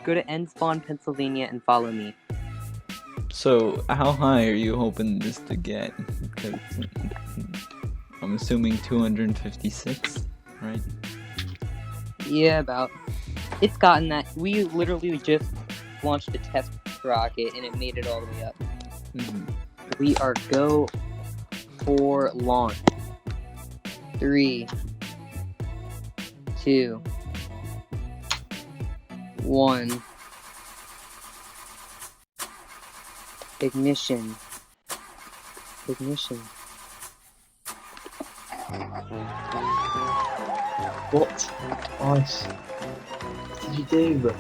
Go to end spawn, Pennsylvania, and follow me. So, how high are you hoping this to get? Because I'm assuming 256, right? Yeah, about. It's gotten that. We literally just launched a test rocket, and it made it all the way up. We are go for launch. 3, 2, 1. Ignition. Ignition. What? Ice. What did you do?